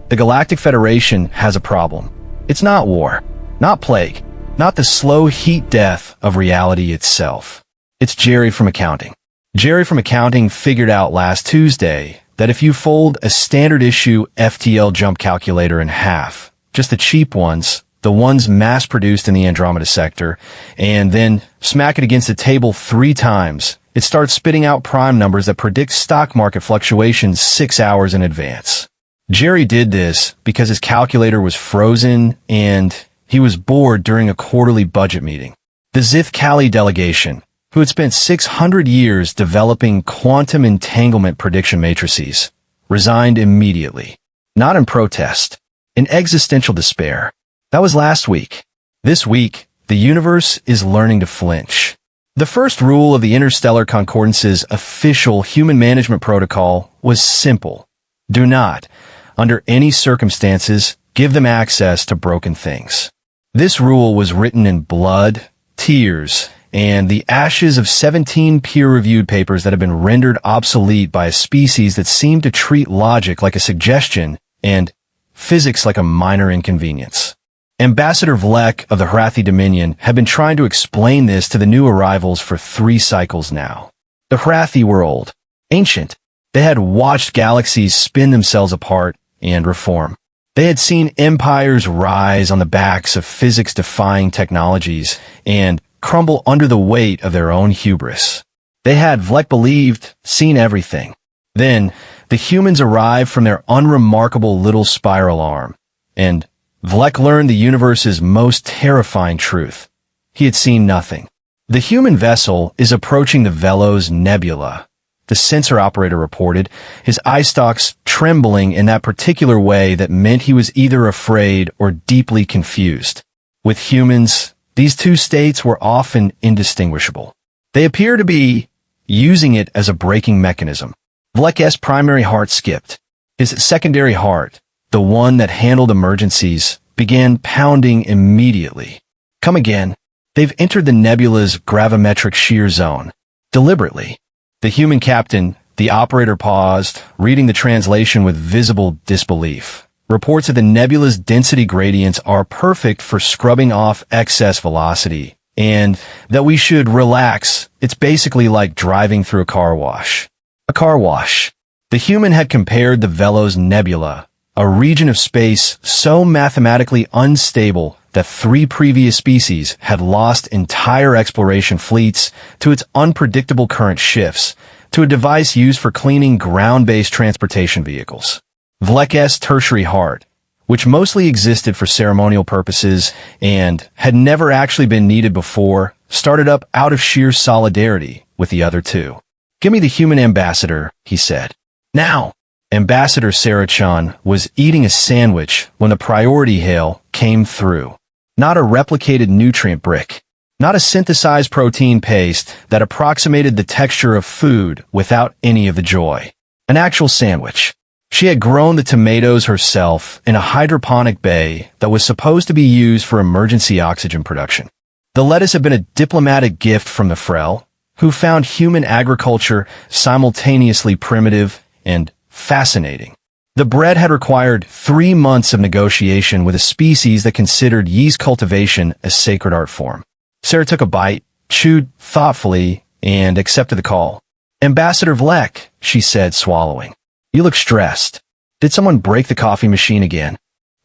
The Galactic Federation has a problem. It's not war, not plague, not the slow heat death of reality itself. It's Jerry from accounting. Jerry from accounting figured out last Tuesday that if you fold a standard issue FTL jump calculator in half, just the cheap ones, the ones mass-produced in the Andromeda sector, and then smack it against the table 3 times, it starts spitting out prime numbers that predict stock market fluctuations 6 hours in advance. Jerry did this because his calculator was frozen and he was bored during a quarterly budget meeting. The Zith Cali delegation, who had spent 600 years developing quantum entanglement prediction matrices, resigned immediately. Not in protest, in existential despair. That was last week. This week, the universe is learning to flinch. The first rule of the Interstellar Concordance's official human management protocol was simple. Do not, under any circumstances, give them access to broken things. This rule was written in blood, tears, and the ashes of 17 peer-reviewed papers that have been rendered obsolete by a species that seemed to treat logic like a suggestion and physics like a minor inconvenience. Ambassador Vlek of the Hrathi Dominion had been trying to explain this to the new arrivals for 3 cycles now. The Hrathi were old, ancient. They had watched galaxies spin themselves apart and reform. They had seen empires rise on the backs of physics-defying technologies and crumble under the weight of their own hubris. They had, Vlek believed, seen everything. Then, the humans arrived from their unremarkable little spiral arm, and Vlek learned the universe's most terrifying truth. He had seen nothing. The human vessel is approaching the Velos Nebula, the sensor operator reported, his eye stalks trembling in that particular way that meant he was either afraid or deeply confused. With humans, these two states were often indistinguishable. They appear to be using it as a braking mechanism. Vlek's primary heart skipped. His secondary heart, the one that handled emergencies, began pounding immediately. Come again. They've entered the nebula's gravimetric shear zone. Deliberately. The human captain, the operator paused, reading the translation with visible disbelief. Reports that the nebula's density gradients are perfect for scrubbing off excess velocity, and that we should relax. It's basically like driving through a car wash. A car wash. The human had compared the Velos Nebula, a region of space so mathematically unstable that 3 previous species had lost entire exploration fleets to its unpredictable current shifts, to a device used for cleaning ground-based transportation vehicles. Vlek's tertiary heart, which mostly existed for ceremonial purposes and had never actually been needed before, started up out of sheer solidarity with the other 2. Give me the human ambassador, he said. Now! Ambassador Sarachan was eating a sandwich when the priority hail came through. Not a replicated nutrient brick. Not a synthesized protein paste that approximated the texture of food without any of the joy. An actual sandwich. She had grown the tomatoes herself in a hydroponic bay that was supposed to be used for emergency oxygen production. The lettuce had been a diplomatic gift from the Frel, who found human agriculture simultaneously primitive and fascinating. The bread had required 3 months of negotiation with a species that considered yeast cultivation a sacred art form. Sarah took a bite, chewed thoughtfully, and accepted the call. Ambassador Vlek, she said, swallowing. You look stressed. Did someone break the coffee machine again?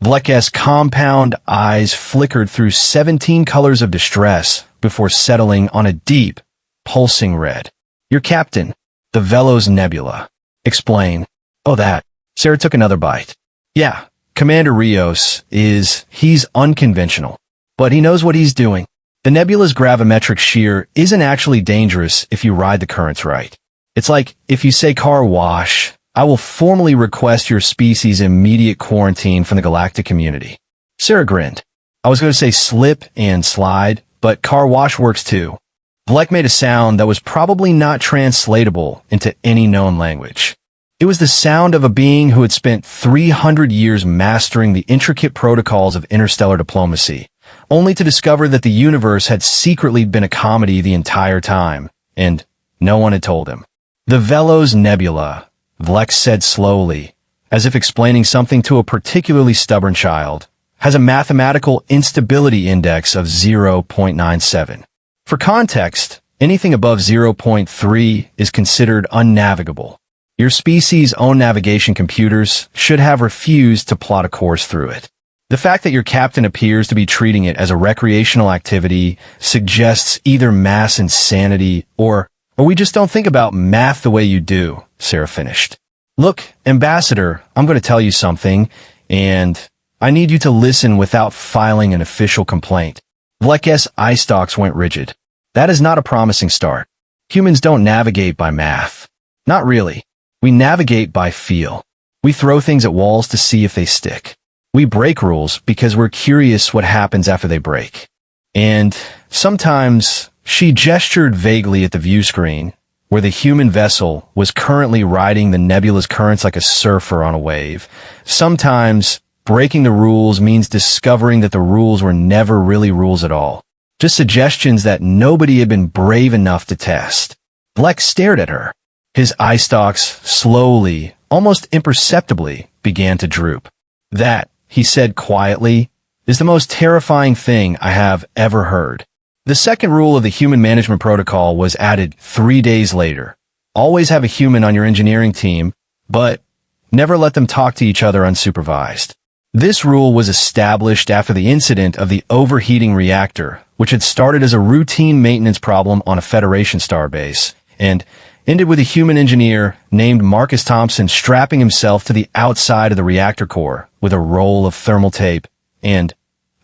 Vlek's compound eyes flickered through 17 colors of distress before settling on a deep, pulsing red. Your captain, the Velos Nebula. Explain. Oh, that. Sarah took another bite. Yeah, Commander Rios he's unconventional. But he knows what he's doing. The nebula's gravimetric shear isn't actually dangerous if you ride the currents right. It's like, if you say car wash, I will formally request your species' immediate quarantine from the galactic community. Sarah grinned. I was going to say slip and slide, but car wash works too. Vlek made a sound that was probably not translatable into any known language. It was the sound of a being who had spent 300 years mastering the intricate protocols of interstellar diplomacy, only to discover that the universe had secretly been a comedy the entire time, and no one had told him. The Velos Nebula, Vlex said slowly, as if explaining something to a particularly stubborn child, has a mathematical instability index of 0.97. For context, anything above 0.3 is considered unnavigable. Your species' own navigation computers should have refused to plot a course through it. The fact that your captain appears to be treating it as a recreational activity suggests either mass insanity or we just don't think about math the way you do, Sarah finished. Look, Ambassador, I'm going to tell you something, and I need you to listen without filing an official complaint. Vlek's eye stalks went rigid. That is not a promising start. Humans don't navigate by math. Not really. We navigate by feel. We throw things at walls to see if they stick. We break rules because we're curious what happens after they break. And sometimes, she gestured vaguely at the view screen, where the human vessel was currently riding the nebulous currents like a surfer on a wave. Sometimes, breaking the rules means discovering that the rules were never really rules at all. Just suggestions that nobody had been brave enough to test. Vlek stared at her. His eye stalks slowly, almost imperceptibly, began to droop. That, he said quietly, is the most terrifying thing I have ever heard. The second rule of the human management protocol was added 3 days later. Always have a human on your engineering team, but never let them talk to each other unsupervised. This rule was established after the incident of the overheating reactor, which had started as a routine maintenance problem on a Federation starbase, and ended with a human engineer named Marcus Thompson strapping himself to the outside of the reactor core with a roll of thermal tape and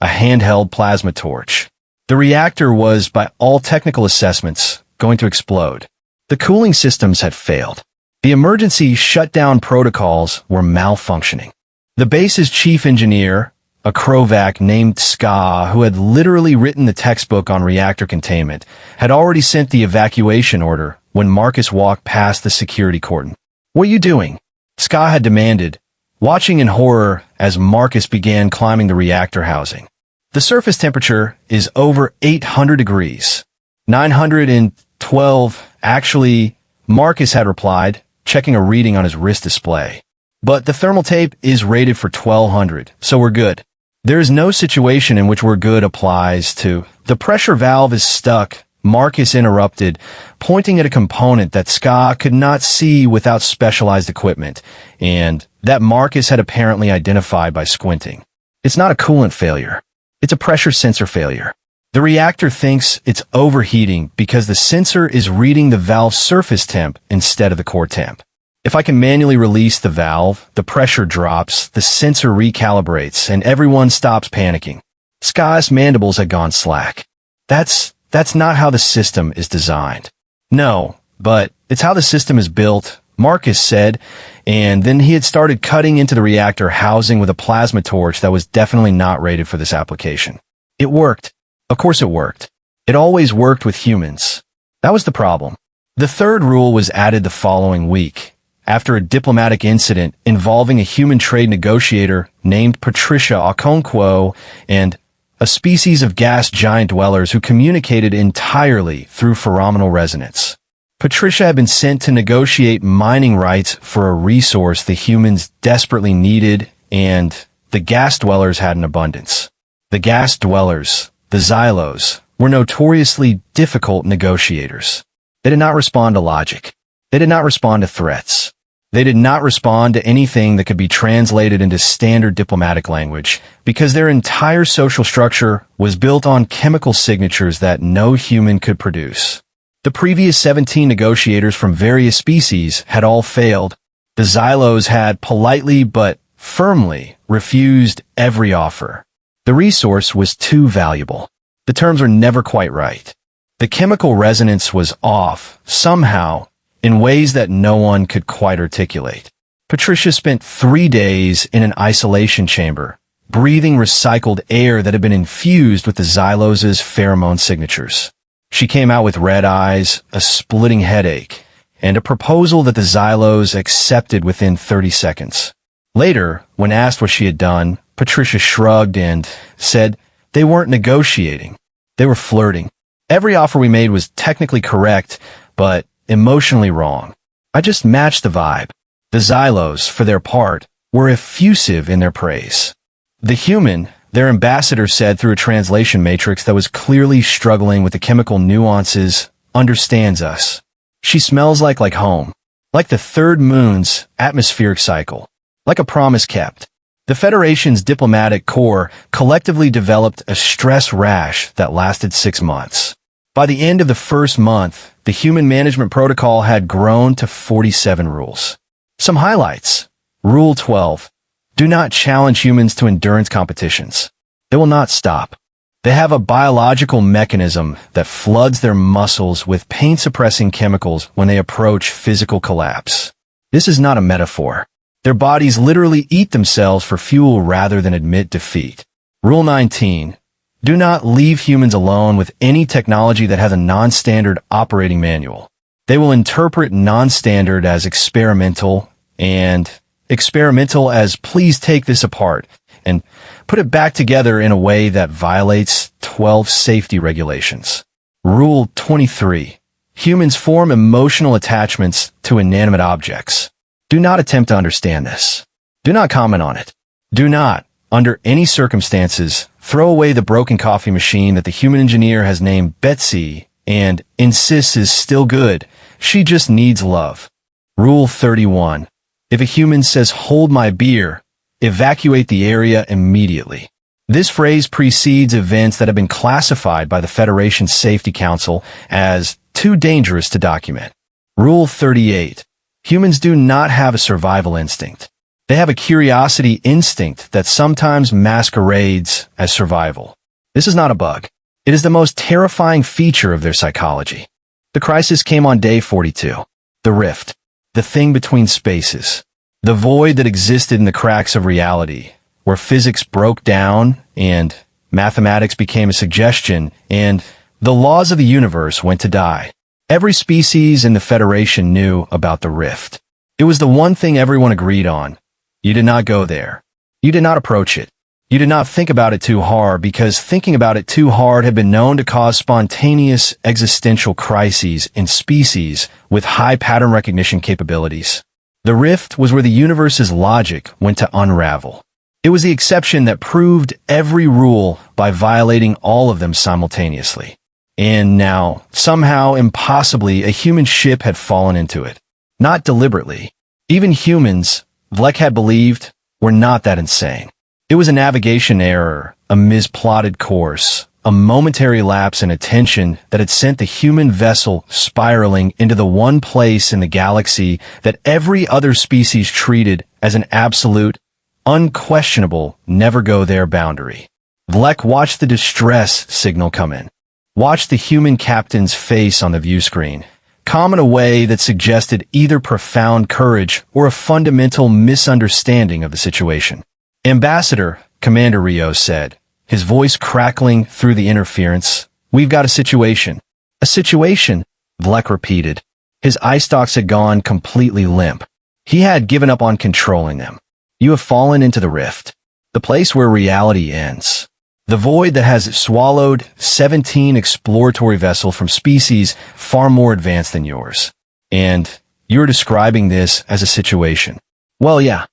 a handheld plasma torch. The reactor was, by all technical assessments, going to explode. The cooling systems had failed. The emergency shutdown protocols were malfunctioning. The base's chief engineer, a Krovac named Ska, who had literally written the textbook on reactor containment, had already sent the evacuation order when Marcus walked past the security cordon. "What are you doing?" Ska had demanded, watching in horror as Marcus began climbing the reactor housing. "The surface temperature is over 800 degrees. 912, actually," Marcus had replied, checking a reading on his wrist display. "But the thermal tape is rated for 1200, so we're good." "There is no situation in which we're good applies to." "The pressure valve is stuck," Marcus interrupted, pointing at a component that Ska could not see without specialized equipment, and that Marcus had apparently identified by squinting. "It's not a coolant failure. It's a pressure sensor failure. The reactor thinks it's overheating because the sensor is reading the valve surface temp instead of the core temp. If I can manually release the valve, the pressure drops, the sensor recalibrates, and everyone stops panicking." Ska's mandibles had gone slack. That's not how the system is designed." "No, but it's how the system is built," Marcus said, and then he had started cutting into the reactor housing with a plasma torch that was definitely not rated for this application. It worked. Of course it worked. It always worked with humans. That was the problem. The third rule was added the following week, after a diplomatic incident involving a human trade negotiator named Patricia Okonkwo and a species of gas giant dwellers who communicated entirely through pheromonal resonance. Patricia had been sent to negotiate mining rights for a resource the humans desperately needed, and the gas dwellers had in abundance. The gas dwellers, the Xylos, were notoriously difficult negotiators. They did not respond to logic. They did not respond to threats. They did not respond to anything that could be translated into standard diplomatic language, because their entire social structure was built on chemical signatures that no human could produce. The previous 17 negotiators from various species had all failed. The Xylos had politely but firmly refused every offer. The resource was too valuable. The terms were never quite right. The chemical resonance was off, somehow, in ways that no one could quite articulate. Patricia spent 3 days in an isolation chamber, breathing recycled air that had been infused with the Xylos' pheromone signatures. She came out with red eyes, a splitting headache, and a proposal that the Xylos accepted within 30 seconds. Later, when asked what she had done, Patricia shrugged and said they weren't negotiating. They were flirting. "Every offer we made was technically correct, but emotionally wrong. I just matched the vibe." The Xylos, for their part, were effusive in their praise. The human, their ambassador said through a translation matrix that was clearly struggling with the chemical nuances, understands us. She smells like home. Like the third moon's atmospheric cycle. Like a promise kept. The Federation's diplomatic corps collectively developed a stress rash that lasted 6 months. By the end of the first month, the Human Management Protocol had grown to 47 rules. Some highlights. Rule 12. Do not challenge humans to endurance competitions. They will not stop. They have a biological mechanism that floods their muscles with pain-suppressing chemicals when they approach physical collapse. This is not a metaphor. Their bodies literally eat themselves for fuel rather than admit defeat. Rule 19. Do not leave humans alone with any technology that has a non-standard operating manual. They will interpret non-standard as experimental and experimental as please take this apart and put it back together in a way that violates 12 safety regulations. Rule 23. Humans form emotional attachments to inanimate objects. Do not attempt to understand this. Do not comment on it. Do not, under any circumstances, throw away the broken coffee machine that the human engineer has named Betsy and insists is still good. She just needs love. Rule 31. If a human says, "Hold my beer," evacuate the area immediately. This phrase precedes events that have been classified by the Federation's Safety Council as too dangerous to document. Rule 38. Humans do not have a survival instinct. They have a curiosity instinct that sometimes masquerades as survival. This is not a bug. It is the most terrifying feature of their psychology. The crisis came on day 42. The rift. The thing between spaces. The void that existed in the cracks of reality, where physics broke down and mathematics became a suggestion and the laws of the universe went to die. Every species in the Federation knew about the rift. It was the one thing everyone agreed on. You did not go there. You did not approach it. You did not think about it too hard because thinking about it too hard had been known to cause spontaneous existential crises in species with high pattern recognition capabilities. The rift was where the universe's logic went to unravel. It was the exception that proved every rule by violating all of them simultaneously. And now, somehow, impossibly, a human ship had fallen into it. Not deliberately. Even humans, Vlek had believed, were not that insane. It was a navigation error, a misplotted course, a momentary lapse in attention that had sent the human vessel spiraling into the one place in the galaxy that every other species treated as an absolute, unquestionable, never-go-there boundary. Vlek watched the distress signal come in. Watched the human captain's face on the view screen, calm in a way that suggested either profound courage or a fundamental misunderstanding of the situation. "Ambassador," Commander Rios said, his voice crackling through the interference, "We've got a situation." "A situation?" Vlek repeated. His eye stalks had gone completely limp. He had given up on controlling them. "You have fallen into the rift. The place where reality ends. The void that has swallowed 17 exploratory vessels from species far more advanced than yours. And you're describing this as a situation." "Well, yeah."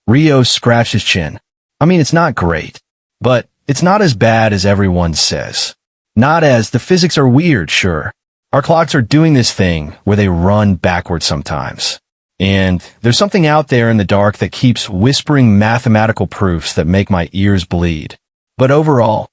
Rios scratched his chin. "I mean, it's not great. But it's not as bad as everyone says. Not as the physics are weird, sure. Our clocks are doing this thing where they run backwards sometimes. And there's something out there in the dark that keeps whispering mathematical proofs that make my ears bleed. But overall,"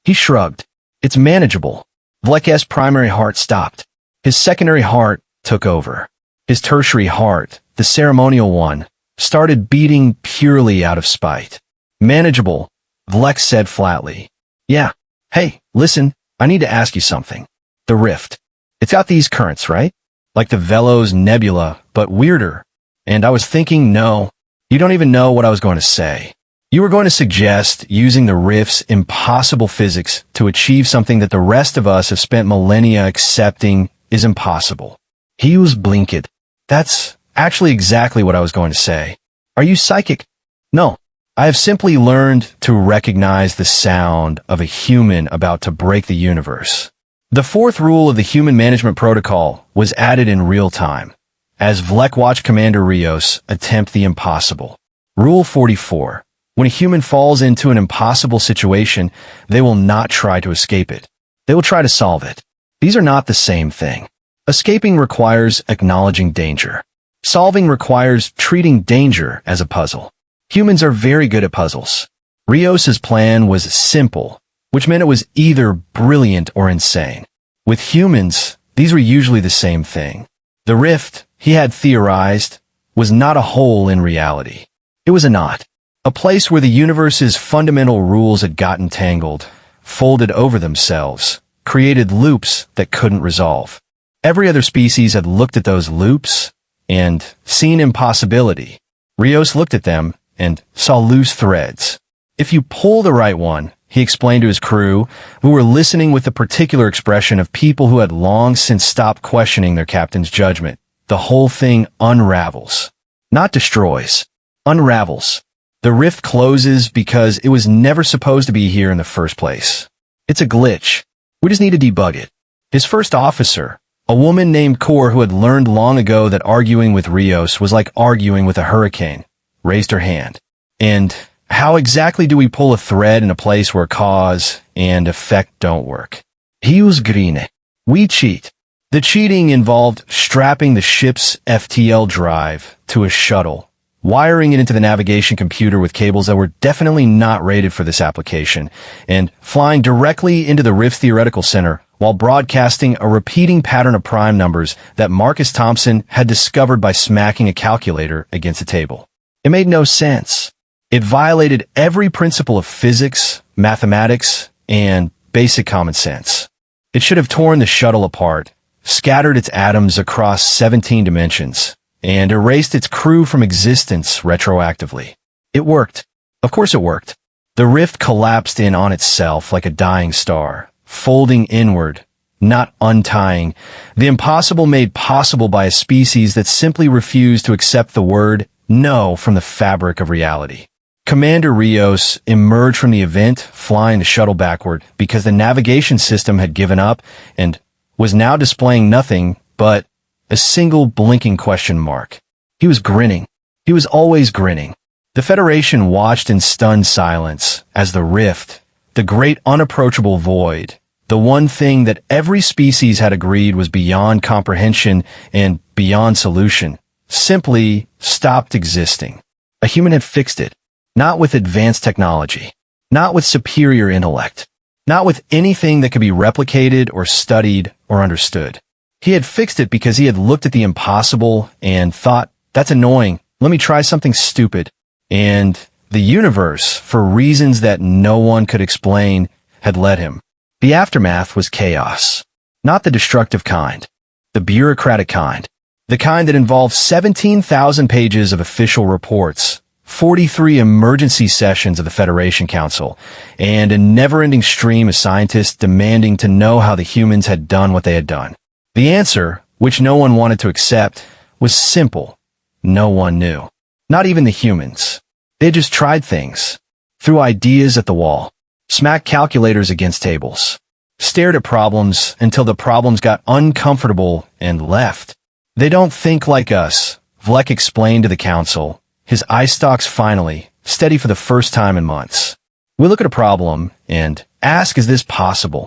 he shrugged, "it's manageable." Vlek's primary heart stopped. His secondary heart took over. His tertiary heart, the ceremonial one, started beating purely out of spite. "Manageable," Vlek said flatly. "Yeah. Hey, listen, I need to ask you something. The rift. It's got these currents, right? Like the Velos Nebula, but weirder. And I was thinking, no, you don't even know what I was going to say. You were going to suggest using the rift's impossible physics to achieve something that the rest of us have spent millennia accepting is impossible." He was blinked. "That's actually exactly what I was going to say. Are you psychic?" "No. I have simply learned to recognize the sound of a human about to break the universe." The fourth rule of the Human Management Protocol was added in real time. as Vlek watched Commander Rios attempt the impossible. Rule 44. When a human falls into an impossible situation, they will not try to escape it. They will try to solve it. These are not the same thing. Escaping requires acknowledging danger. Solving requires treating danger as a puzzle. Humans are very good at puzzles. Rios's plan was simple, which meant it was either brilliant or insane. With humans, these were usually the same thing. The rift, he had theorized, was not a hole in reality. It was a knot. A place where the universe's fundamental rules had gotten tangled, folded over themselves, created loops that couldn't resolve. Every other species had looked at those loops and seen impossibility. Rios looked at them and saw loose threads. If you pull the right one, he explained to his crew, who were listening with the particular expression of people who had long since stopped questioning their captain's judgment, the whole thing unravels. Not destroys. Unravels. The rift closes because it was never supposed to be here in the first place. It's a glitch. We just need to debug it. His first officer, a woman named Kor who had learned long ago that arguing with Rios was like arguing with a hurricane, raised her hand. And how exactly do we pull a thread in a place where cause and effect don't work? He was green. We cheat. The cheating involved strapping the ship's FTL drive to a shuttle, wiring it into the navigation computer with cables that were definitely not rated for this application, and flying directly into the Rift Theoretical Center while broadcasting a repeating pattern of prime numbers that Marcus Thompson had discovered by smacking a calculator against a table. It made no sense. It violated every principle of physics, mathematics, and basic common sense. It should have torn the shuttle apart, scattered its atoms across 17 dimensions, and erased its crew from existence retroactively. It worked. Of course it worked. The rift collapsed in on itself like a dying star, folding inward, not untying, the impossible made possible by a species that simply refused to accept the word no from the fabric of reality. Commander Rios emerged from the event, flying the shuttle backward because the navigation system had given up and was now displaying nothing but a single blinking question mark. He was grinning. He was always grinning. The Federation watched in stunned silence as the rift, the great unapproachable void, the one thing that every species had agreed was beyond comprehension and beyond solution, simply stopped existing. A human had fixed it, not with advanced technology, not with superior intellect, not with anything that could be replicated or studied or understood. He had fixed it because he had looked at the impossible and thought, that's annoying, let me try something stupid. And the universe, for reasons that no one could explain, had led him. The aftermath was chaos. Not the destructive kind. The bureaucratic kind. The kind that involved 17,000 pages of official reports, 43 emergency sessions of the Federation Council, and a never-ending stream of scientists demanding to know how the humans had done what they had done. The answer, which no one wanted to accept, was simple. No one knew. Not even the humans. They just tried things. Threw ideas at the wall. Smacked calculators against tables. Stared at problems until the problems got uncomfortable and left. They don't think like us, Vlek explained to the council, his eye stalks finally, steady for the first time in months. We look at a problem and ask, is this possible?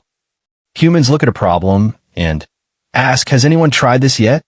Humans look at a problem and ask, has anyone tried this yet?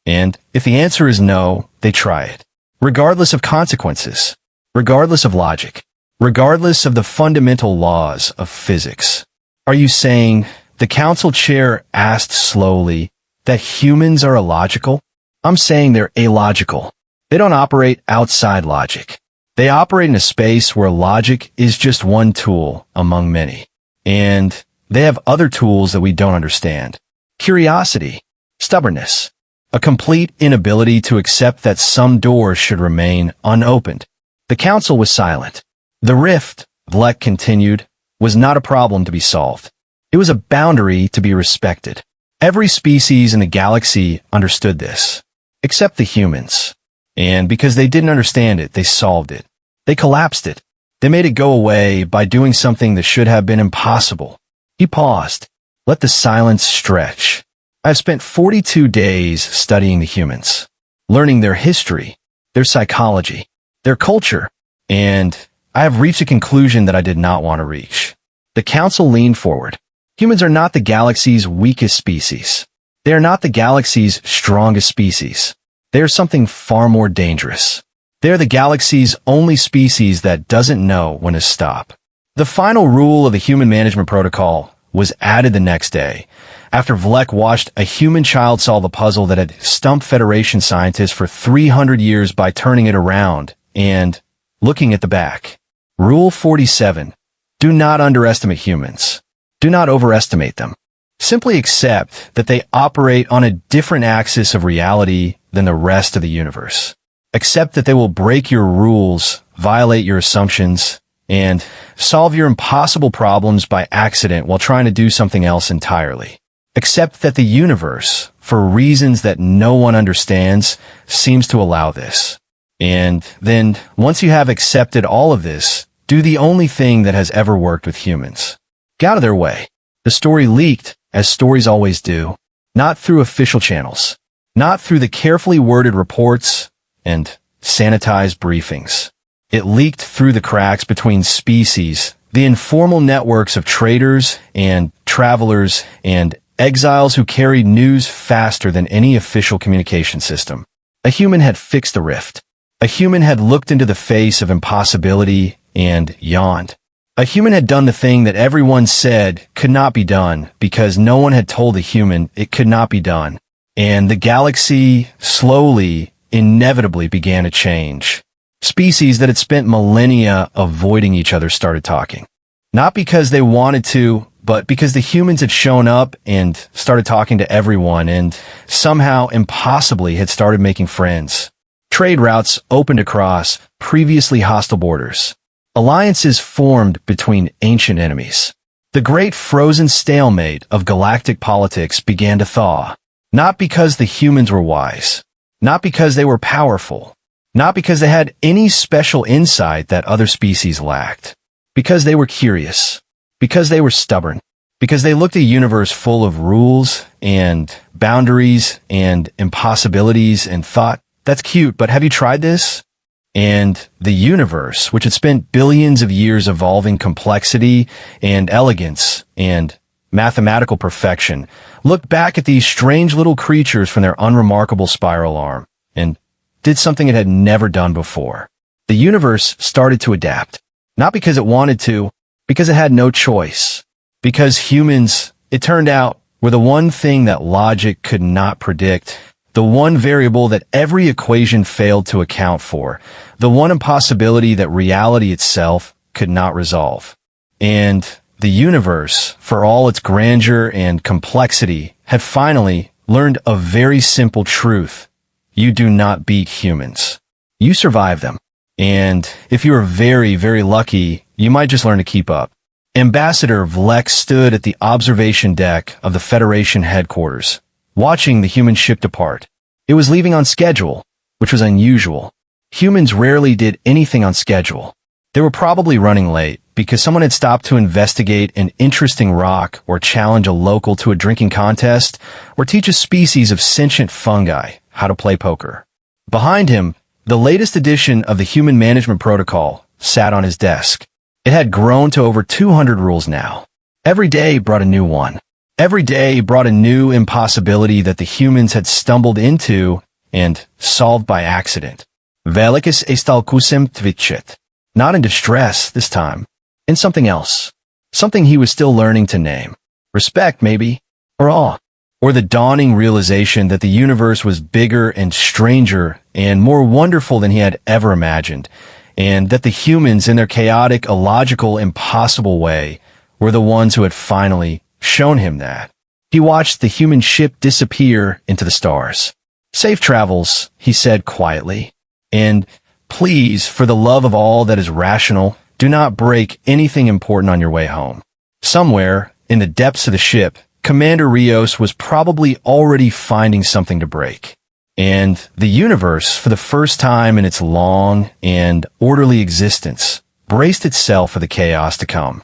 And if the answer is no, they try it. Regardless of consequences. Regardless of logic. Regardless of the fundamental laws of physics. Are you saying, the council chair asked slowly, that humans are illogical? I'm saying they're illogical. They don't operate outside logic. They operate in a space where logic is just one tool among many. And they have other tools that we don't understand. Curiosity, stubbornness, a complete inability to accept that some doors should remain unopened. The council was silent. The rift, Vlek continued, was not a problem to be solved. It was a boundary to be respected. Every species in the galaxy understood this, except the humans. And because they didn't understand it, they solved it. They collapsed it. They made it go away by doing something that should have been impossible. He paused. Let the silence stretch. I've spent 42 days studying the humans. learning their history, their psychology, their culture, and I have reached a conclusion that I did not want to reach. The council leaned forward. Humans are not the galaxy's weakest species. They are not the galaxy's strongest species. They are something far more dangerous. They are the galaxy's only species that doesn't know when to stop. The final rule of the Human Management Protocol was added the next day, after Vlek watched a human child solve a puzzle that had stumped Federation scientists for 300 years by turning it around and looking at the back. Rule 47. Do not underestimate humans. Do not overestimate them. Simply accept that they operate on a different axis of reality than the rest of the universe. Accept that they will break your rules, violate your assumptions, and solve your impossible problems by accident while trying to do something else entirely. Accept that the universe, for reasons that no one understands, seems to allow this. And then, once you have accepted all of this, do the only thing that has ever worked with humans. Get out of their way. The story leaked, as stories always do, not through official channels, not through the carefully worded reports and sanitized briefings. It leaked through the cracks between species, the informal networks of traders and travelers and exiles who carried news faster than any official communication system. A human had fixed the rift. A human had looked into the face of impossibility and yawned. A human had done the thing that everyone said could not be done because no one had told a human it could not be done. And the galaxy slowly, inevitably began to change. Species that had spent millennia avoiding each other started talking. Not because they wanted to, but because the humans had shown up and started talking to everyone and somehow impossibly had started making friends. Trade routes opened across previously hostile borders. Alliances formed between ancient enemies. The great frozen stalemate of galactic politics began to thaw. Not because the humans were wise. Not because they were powerful. Not because they had any special insight that other species lacked. Because they were curious. Because they were stubborn. Because they looked at a universe full of rules and boundaries and impossibilities and thought, that's cute, but have you tried this? And the universe, which had spent billions of years evolving complexity and elegance and mathematical perfection, looked back at these strange little creatures from their unremarkable spiral arm and did something it had never done before. The universe started to adapt, not because it wanted to, because it had no choice. Because humans, it turned out, were the one thing that logic could not predict, the one variable that every equation failed to account for, the one impossibility that reality itself could not resolve. And the universe, for all its grandeur and complexity, had finally learned a very simple truth. You do not beat humans. You survive them. And if you are very, very lucky, you might just learn to keep up. Ambassador Vlek stood at the observation deck of the Federation headquarters, watching the human ship depart. It was leaving on schedule, which was unusual. Humans rarely did anything on schedule. They were probably running late because someone had stopped to investigate an interesting rock or challenge a local to a drinking contest or teach a species of sentient fungi how to play poker. Behind him, the latest edition of the Human Management Protocol sat on his desk. It had grown to over 200 rules now. Every day brought a new one. Every day brought a new impossibility that the humans had stumbled into and solved by accident. Velikis estalkusem tvichet. Not in distress this time. In something else. Something he was still learning to name. Respect, maybe. Or awe. Or the dawning realization that the universe was bigger and stranger and more wonderful than he had ever imagined. And that the humans, in their chaotic, illogical, impossible way, were the ones who had finally shown him that. He watched the human ship disappear into the stars. Safe travels, he said quietly. And please, for the love of all that is rational, do not break anything important on your way home. Somewhere, in the depths of the ship, Commander Rios was probably already finding something to break. And the universe, for the first time in its long and orderly existence, braced itself for the chaos to come.